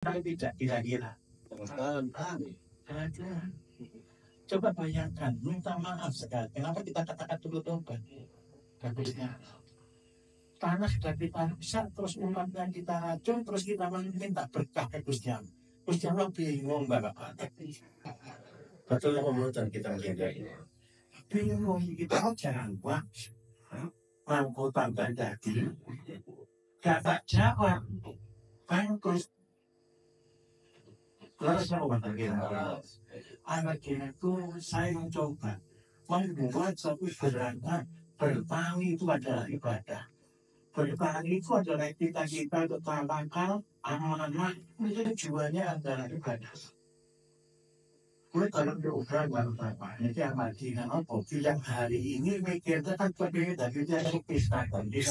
Tapi tidak kira-kira. Ada. Coba bayangkan, minta maaf sekali. Kenapa kita katakan dulu tobat? Bagusnya. Tanah sudah kita rusak, terus umatnya kita racun, terus kita minta berkah ke Gusti Allah. Gusti Allah bingung, Bapak. Betul apa betul kita menjaga ini? Bingung, kita jangan buat. Mampu tambah daging. Kata jawab. Bangkus. Lalu saya mau kira anak kiraku saya mencoba membuat satu gerakan bertani itu adalah ibadah. Bertani itu adalah kita untuk tawakal, amanah, itu tujuannya adalah ibadah. Gue kalau berusaha baru apa? Jadi amati kan apa? Yang hari ini mikirnya kan sebagai dari dia pesta dan di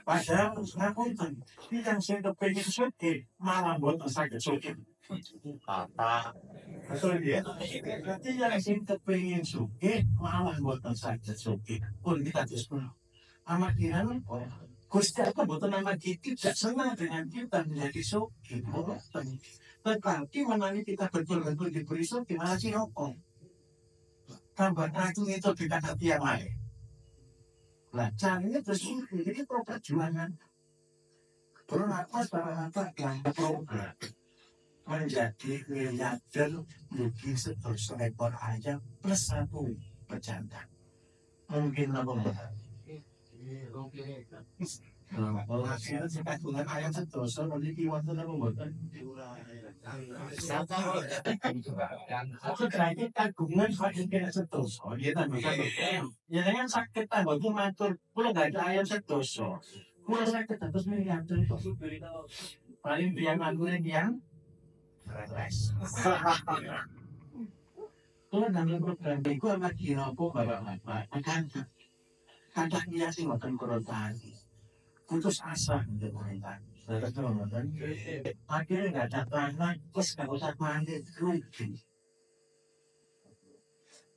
padahal ngapunten, yang saya kepengen suki malah buat sakit suki. Apa? Betul dia. Berarti yang saya kepengen suki malah buat sakit suki. Pun kita terus amat kiran Gusti apa buat nama kita tidak senang dengan kita menjadi suki. Tetapi menangi kita betul-betul diberi suki malah sih rokok. Tambah racun itu di hati yang lain. Nah, caranya terus ini perjuangan. Bernapas pada yang program menjadi miliarder mungkin seterus ekor aja plus satu pejantan. Mungkin apa enggak? Kalau hasilnya sekat dengan ayam seterus, nanti kiwatan apa enggak? Aku terakhir kagungan sakit kena seterus. Oh, dia tak bisa. Ya dengan sakit tak bagus matur. Kalau nggak ada ayam seterus. Kalau sakit terus miliarder itu paling yang lagunya yang kalau dalam program itu amat kira aku bapak-bapak akan kadang dia sih makan koronasi putus asa untuk pemerintah. Akhirnya nggak ada tanah, terus nggak usah mandi rugi.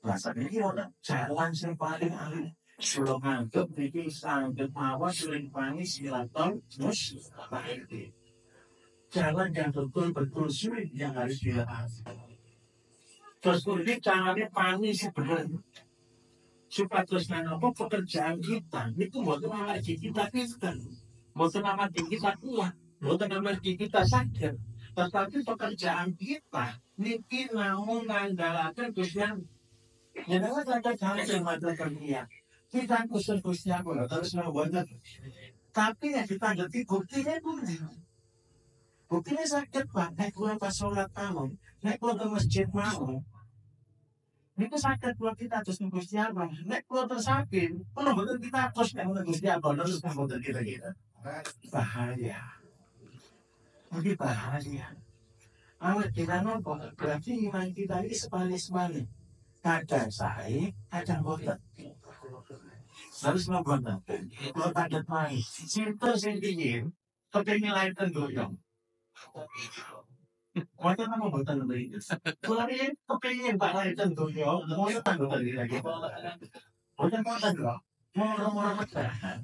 Rasa ini orang jalan yang paling alim. Sudah nganggep bikin sanggep awas sering panis silaton terus baik. Jalan yang betul-betul sulit yang harus dilewati. Terus ini caranya panis sebenarnya. Supaya terus apa pekerjaan kita itu bukan nama kita pintar, bukan nama kita kuat, bukan nama kita sakit, tetapi pekerjaan kita niki namun ngandalakan Gustian. Jangan ada jalan yang mata kerja. Kita khusus-khususnya pun terus membuat. Tapi yang kita ngerti buktinya pun. Buktinya sakit pak, naik keluar pas sholat malam, naik keluar ke masjid malam. Itu sakit buat kita terus Gusti Allah. Nek kalau tersakit, kalau betul kita terus dengan Gusti Allah terus betul kita bahaya. Jadi bahaya. Awak kita nopo berarti iman kita ini sebalik. Kadang saya, kadang boten. Harus memboten. Kalau kadang main, cinta sendiri, kepengen lain tendoyong. Waktu nama boten lebih. Kalau ini kepengen tak lain tendoyong, mau tanggung lagi. Boten boten loh. Moro-moro pecahan.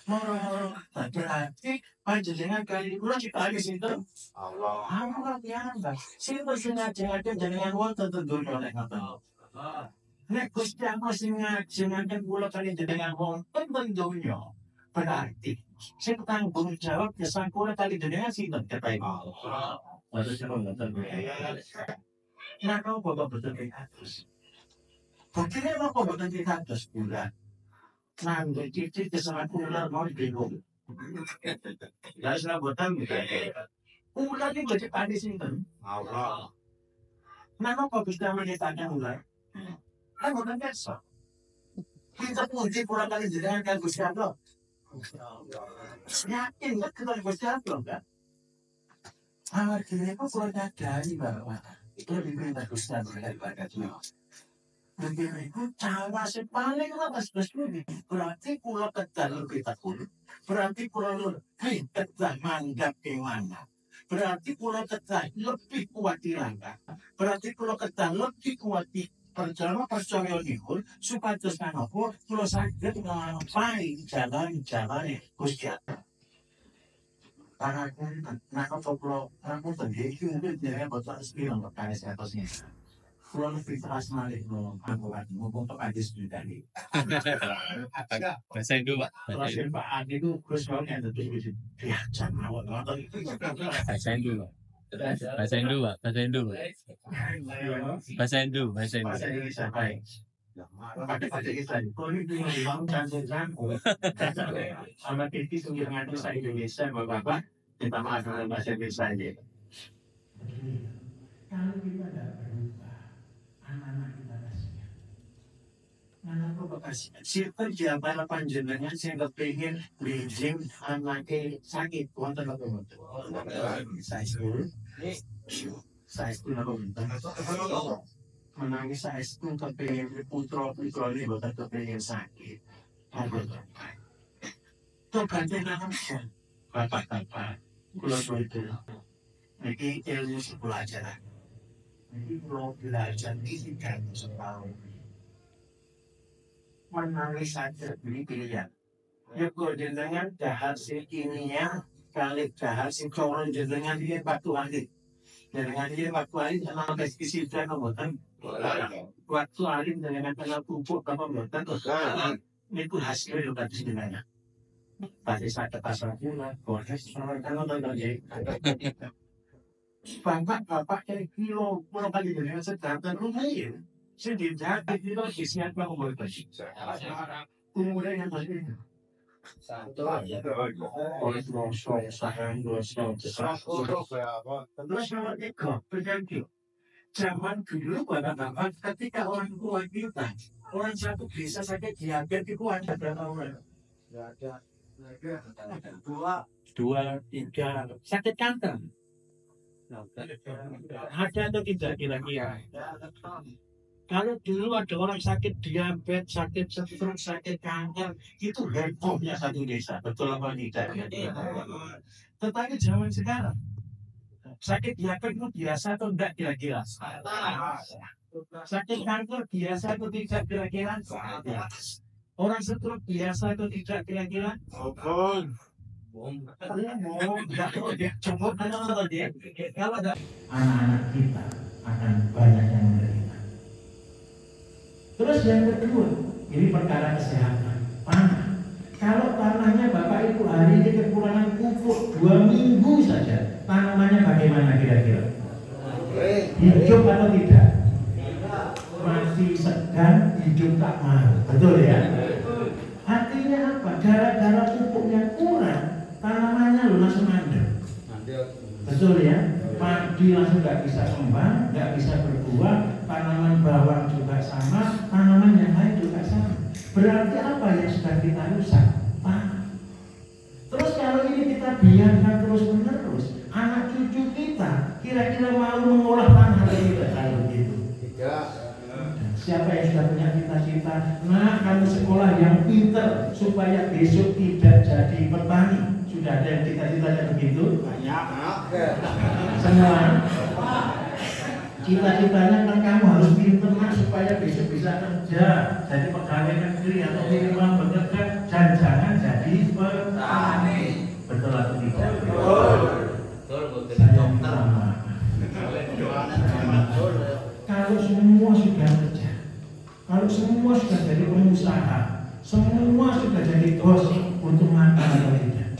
Moro-moro berarti panjenengan kali kula ciptake sinten? Allah. Allah piyambak. Sing sengaja jenengan wonten tendoyo nek ngoten. Nek Gusti Allah sing ngajengaken kula kali jenengan wonten tendoyo. Berarti sing tanggung jawab ya kula kali jenengan sinten ketai Allah. Harus ngoten. Nah, kau bapak betul kados. Buktinya apa betul kados bulan. Nanggung cicit kesangat ular mau bingung. Ya sudah buatan ular ini berciptaan di sini. Allah. Nama kok bisa menyatakan ular? Kan bukan biasa. Kita puji pulang kali jenengan kan Gusti Allah. Yakin kan kita Gusti Allah kan? Akhirnya kok kalau nyadari bahwa itu lebih perintah Gusti Allah daripada Tuhan. Begini, cara si paling atas ini berarti pulau kejar lebih takut. Berarti pulau lebih kejar manggap kemana. Berarti pulau kejar lebih kuat di langkah. Berarti pulau kejar lebih kuat di percaya dihul supaya terus kanopur pulau sakit mengampai jalan Gusti Allah. Karena aku kalau aku sendiri itu dia betul bilang berkali atasnya. Kalau kita asmalik loh, aku kan ngomong untuk aja sudah nih. Bahasa Indo, Pak. Terus Pak Adi itu terus kalau yang itu ya jangan awal nonton itu. Bahasa Indo, Pak. Bahasa Indo, Pak. Bahasa Indo, Pak. Bahasa Indo, bahasa Indo. Bahasa Indonesia baik. Pakai bahasa Indonesia. Kalau itu yang bilang jangan sama kita sendiri dengan bahasa Indonesia, bapak kita maaf dengan bahasa Indonesia aja. Kalau kita tidak berubah, anak-anak kita kasihan. Anak-anak kasihan. Siapa jawaban panjenengan saya kepingin bijing anaknya sakit, wonten apa wonten? Saya apa wonten? Menangis saya kepingin putra ini bukan kepingin sakit. Ada tobat. Tobatnya namanya bapak-bapak. Kalau itu, ini ilmu pelajaran. Jadi kalau belajar ini kan setahun. Menangis saja beli pilihan. Ya kalau jenengan hasil kimia, kali hasil coron jenengan dia batu alit. Jenengan dia batu alit, anak pestisida kan bukan. Waktu alit jenengan kena pupuk apa bukan. Itu hasilnya juga di sini. Pasti saya pasal pula, proses kalau terjadi. Bapak kayak kilo kali dengan sedangkan lumayan. Sedangkan kilo isinya mau berkasih. Umurnya yang masih satu. Oleh proses sayang terus sama ekor berganti. Zaman dulu bapak ketika orang tua kita orang satu bisa sakit diabetes itu ada berapa orang? Dua, tiga sakit kanker. Ada atau tidak kira-kira? Kalau dulu ada orang sakit diabetes, sakit stroke, sakit kanker, itu hebohnya satu desa. Betul apa tidak? Tetapi zaman sekarang, sakit diabetes itu biasa atau tidak kira-kira? Sakit kanker biasa atau tidak kira-kira? Orang stroke biasa atau tidak kira-kira? Kalau ada anak-anak kita akan banyak yang menderita. Terus yang kedua, ini perkara kesehatan tanah. Kalau tanahnya Bapak Ibu hari ini kekurangan pupuk 2 minggu saja, tanamannya bagaimana kira-kira? Hidup atau tidak? Masih segan, hidup tak mau. Betul ya? Artinya apa? Gara-gara pupuknya kurang, tanamannya lu langsung mandek. Betul ya? Padi langsung nggak bisa kembang, nggak bisa berbuah, tanaman bawang juga sama, tanaman yang lain juga sama. Berarti apa yang sudah kita rusak? Tanah. Terus kalau ini kita biarkan terus menerus, anak cucu kita kira-kira mau mengolah tanah lagi kalau gitu? Tidak. Siapa yang sudah punya cita-cita, nah kamu sekolah yang pinter supaya besok tidak jadi petani. Sudah ada yang cita-citanya begitu? Banyak. Semua. Cita-citanya kan kamu harus pinter supaya besok bisa kerja, jadi pegawai negeri atau minimal bekerja, jangan jadi petani. Betul atau tidak? Betul. Kalau semua sudah kerja, kalau semua sudah jadi pengusaha, semua sudah jadi bos, untuk makan atau tidak?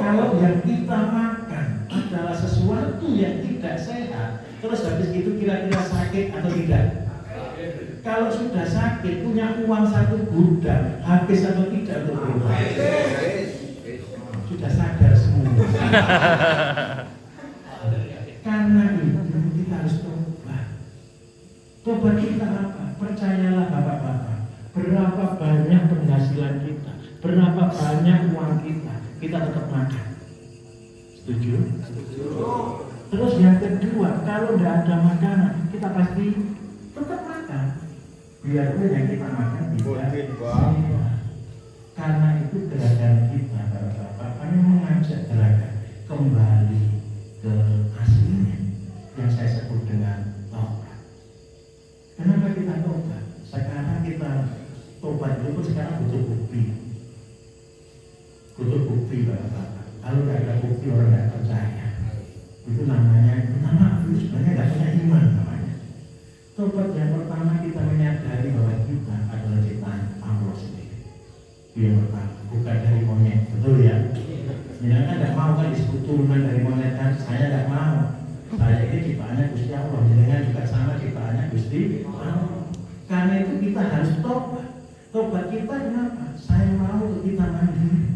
Kalau yang kita makan adalah sesuatu yang tidak sehat, terus habis itu kira-kira sakit atau tidak? Kalau sudah sakit, punya uang 1 gudang, habis atau tidak untuk berobat? Sudah sadar semua. Karena itu kita harus tobat. Tobat kita apa? Percayalah bapak-bapak, berapa banyak penghasilan kita, berapa banyak uang kita tetap makan. Setuju? Terus yang kedua, kalau tidak ada makanan, kita pasti tetap makan. Biarpun yang kita makan tidak sehat. Karena itu gerakan kita, bapak-bapak, kami mengajak gerakan kembali ke aslinya yang saya sebut dengan tobat. Kenapa kita tobat? Sekarang kita tobat itu sekarang butuh bukti. Butuh bukti, bapak-bapak. Kalau tidak ada bukti keturunan dari moneter, saya tidak mau. Saya ini ciptaannya Gusti Allah, jenengan juga sama ciptaannya Gusti Allah. Karena itu kita harus tobat. Tobat kita kenapa? Saya mau kita mandiri.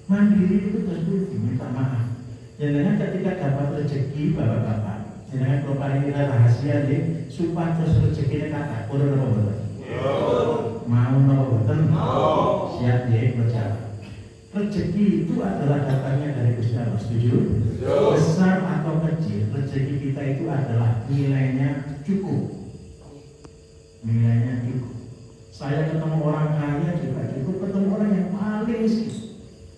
Mandiri itu terus minta maaf. Jenengan ketika dapat rezeki bapak-bapak, jenengan kalau paling kita rahasia deh, supaya terus rezekinya kata, kurang apa betul? Mau apa betul? Siap deh berjalan. Rezeki itu adalah datangnya dari Gusti Allah, setuju? Besar atau kecil, rezeki kita itu adalah nilainya cukup. Nilainya cukup. Saya ketemu orang kaya juga cukup, ketemu orang yang paling miskin,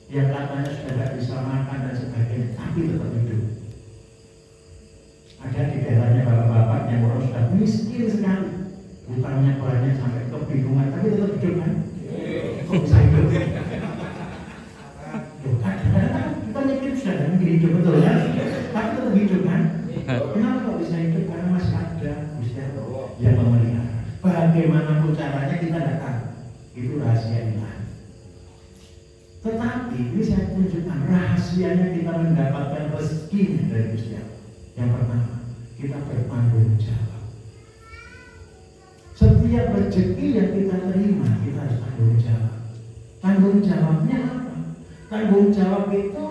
yang katanya sudah tidak bisa makan dan sebagainya, tapi tetap hidup. Ada di daerahnya bapak-bapak yang orang sudah miskin sekali, hutangnya banyak sampai kebingungan, tapi tetap hidup kan? Kok bisa hidup? Kadang-kadang kita mikir sudah tidak hidup, betul ya? Tapi tetap hidup kan? Kenapa kok bisa hidup? Karena masih ada Gusti Allah yang memelihara. Bagaimanapun caranya kita tidak tahu. Itu rahasia ilahi. Tetapi ini saya tunjukkan rahasianya kita mendapatkan rezeki dari Gusti Allah. Yang pertama, kita bertanggung jawab. Setiap rezeki yang kita terima, kita harus tanggung jawab. Tanggung jawabnya apa? Tanggung jawab itu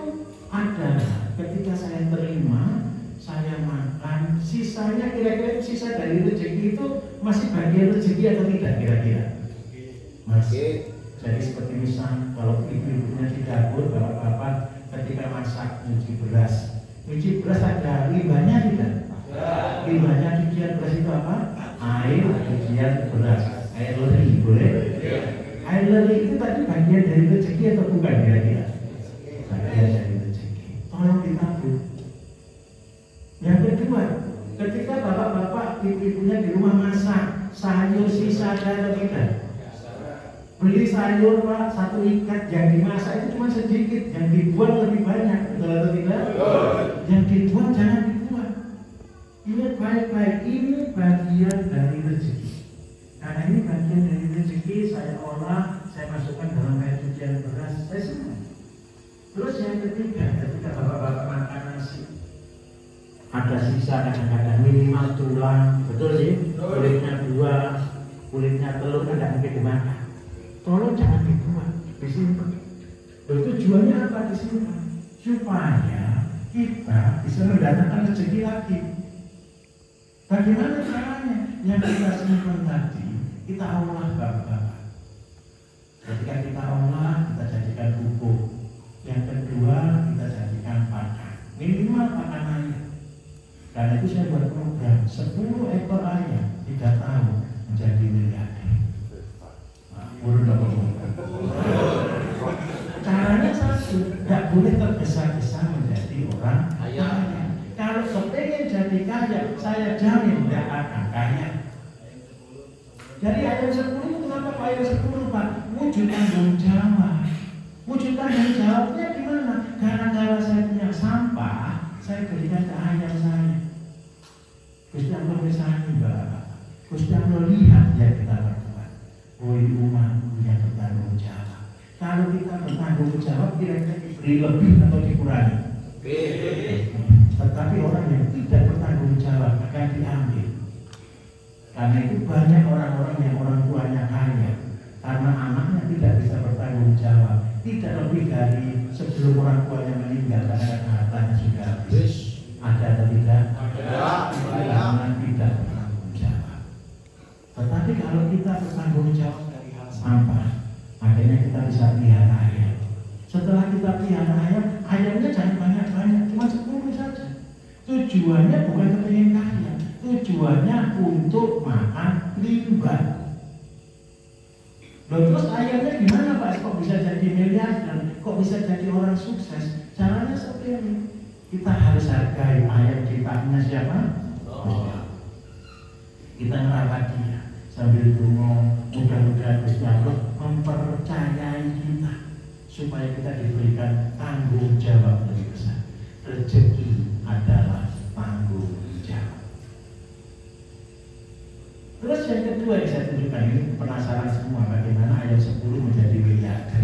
adalah ketika saya terima, saya makan, sisanya kira-kira sisa dari rezeki itu masih bagian rezeki atau tidak kira-kira? Masih. Jadi seperti misal kalau ibu-ibunya di dapur, bapak-bapak ketika masak nyuci beras ada limbahnya tidak? Limbahnya cucian beras itu apa? Air cucian beras, air leri, boleh? Air leri itu tadi bagian dari rezeki atau bukan kira-kira? Bagian dari rezeki. Tolong ditabung. Yang kedua, ketika bapak-bapak ibu-ibunya di rumah masak sayur sisa ada atau tidak? Beli sayur pak, satu ikat, yang dimasak itu cuma sedikit, yang dibuang lebih banyak, betul atau tidak? Yang dibuang jangan dibuang. Ingat baik-baik, ini bagian dari rezeki. Karena ini bagian dari rezeki, saya olah, saya masukkan dalam air cucian beras, saya senang. Terus yang ketiga, ketika bapak-bapak makan nasi, ada sisa kadang-kadang minimal tulang, betul sih? Kulitnya dua, kulitnya telur kan tidak mungkin dimakan. Tolong jangan dibuang, disimpan. Tujuannya apa disimpan? Supaya kita bisa mendatangkan rezeki lagi. Bagaimana caranya? Yang kita simpan tadi, kita olah bapak-bapak. Ketika kita olah, kita jadikan pupuk. Yang kedua, kita jadikan pakan. Minimal pakan ayam. Karena itu saya buat program 10 ekor ayam 3 tahun menjadi miliarder. Caranya satu, tidak boleh tergesa-gesa menjadi orang kaya. Kalau kepengen jadi kaya, saya jamin tidak akan kaya. Jadi ayat 10 itu kenapa Pak ayat 10 Pak? Wujud tanggung jawab. Wujud tanggung jawabnya gimana? Karena kalau saya punya sampah, saya berikan ke ayam saya. Gusti Allah misalnya Bapak, Gusti Allah lihat yang kita lakukan. Woi umatku yang bertanggung jawab. Kalau kita bertanggung jawab, kira-kira diberi lebih atau dikurangi? Tetapi orang yang tidak bertanggung jawab akan diambil. Karena itu banyak orang-orang yang orang tuanya kaya, karena anaknya tidak bisa bertanggung jawab. Tidak lebih dari sebelum orang tuanya meninggal karena hartanya sudah habis. Ada atau tidak? Ada. Karena tidak bertanggung jawab. Tetapi kalau kita bertanggung jawab dari hal sampah, akhirnya kita bisa pelihara ayam. Setelah kita pelihara ayam, ayamnya jangan banyak-banyak, cuma 10 saja. Tujuannya bukan kepengen kaya, tujuannya untuk makan limbah. Loh, terus ayamnya gimana Pak? Kok bisa jadi miliarder? Kok bisa jadi orang sukses? Caranya seperti ini. Kita harus hargai ayam ciptaannya siapa? Kita merawat dia sambil ngomong, mudah-mudahan Gusti Allah mempercayai kita supaya kita diberikan tanggung jawab lebih besar. Rezeki adalah tanggung jawab. Terus yang kedua yang saya tunjukkan, ini penasaran semua bagaimana ayat 10 menjadi miliarder.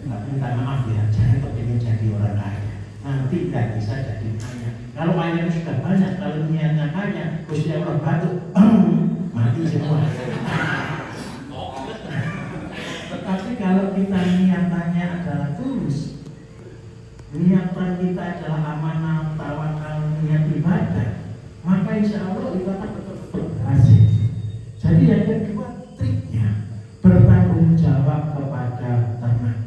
Tapi minta maaf ya, jangan kepingin jadi orang kaya. nanti nggak bisa jadi kaya. Kalau ayamnya sudah banyak, kalau niatnya kaya, Gusti Allah batuk, mati semua. Tetapi kalau kita niatannya adalah tulus, niatan kita adalah amanah, tawakal, niat ibadah, maka insya Allah itu akan tetap berhasil. Jadi yang kedua triknya bertanggung jawab kepada ternak.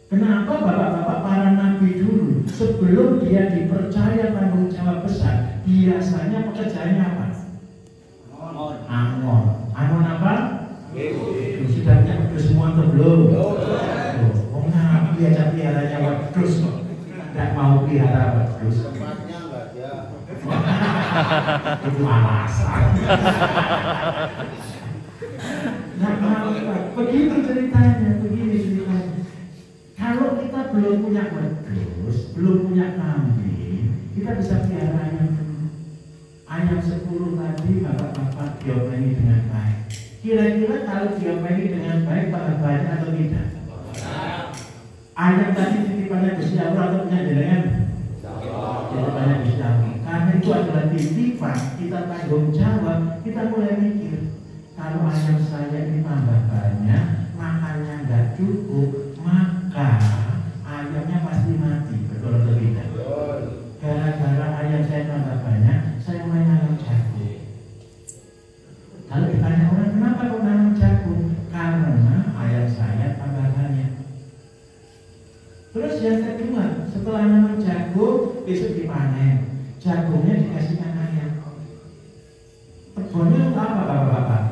Kenapa bapak-bapak para nabi dulu sebelum dia dipercaya tanggung jawab besar, biasanya pekerjaannya apa? Angon. Angon apa? Sudah punya wedus semua atau belum? Oh nabi aja piaranya wedus kok. Tidak mau piara wedus. Tempatnya enggak ada. Itu alasan. Nah, begini ceritanya. Kalau kita belum punya wedus, belum punya kambing, kita bisa piara ayam. Ayam 10 tadi bapak-bapak diomongi dengan baik. Kira-kira kalau diomongi dengan baik, bahagia atau tidak? Ayam tadi titipannya Gusti Allah atau punya jenengan? Titipannya Gusti Allah. Karena itu adalah titipan, kita tanggung jawab, kita mulai mikir. Kalau ayam saya ini tambah banyak, makannya nggak cukup, maka ayamnya pasti mati, betul atau tidak? Gara-gara ayam saya tambah banyak, saya mulai nanam jagung. Kalau ditanya orang, kenapa kok nanam jagung? Karena ayam saya tambah banyak. Terus yang kedua, setelah nanam jagung, besok dipanen. Jagungnya dikasihkan ayam. Kebunnya untuk apa bapak-bapak?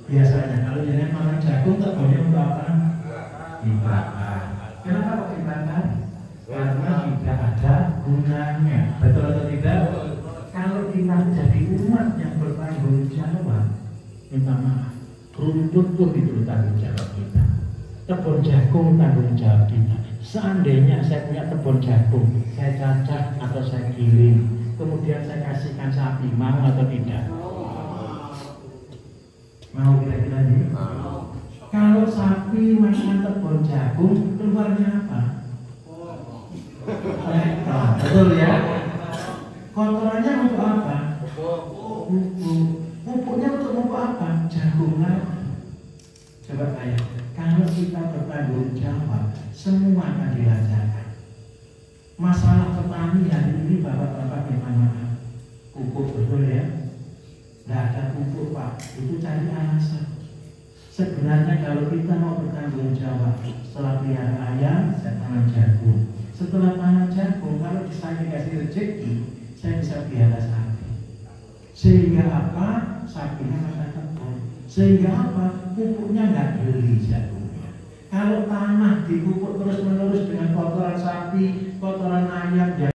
Biasanya kalau jangan nanam jagung, kebunnya untuk apa? Dibakar. Kenapa kok dibakar? Karena tidak ada gunanya. Betul atau tidak? Kalau kita jadi umat yang bertanggung jawab, minta maaf, rumput pun itu tanggung jawab kita. Kebun jagung tanggung jawab kita. Seandainya saya punya kebun jagung, saya cacah atau saya giling, kemudian saya kasihkan sapi, mau atau tidak? Mau kira-kira ini? Kalau sapi makan kebun jagung, keluarnya apa? Betul ya? Kotorannya untuk apa? Pupuk. Pupuknya untuk apa? Jagung lagi. Coba tanya, kalau kita bertanggung jawab, semua akan dilancarkan. Masalah petani hari ini bapak-bapak minta maaf, pupuk betul ya? Tidak ada pupuk pak, itu cari alasan. Sebenarnya kalau kita mau bertanggung jawab, setelah pelihara ayam, saya tanam jagung. Setelah tanam jagung, kalau saya dikasih rezeki, saya bisa pelihara sapi. Sehingga apa? Sapinya makan kebun. Sehingga apa? Pupuknya nggak beli jagungnya. Kalau tanah dipupuk terus-menerus dengan kotoran sapi, kotoran ayam,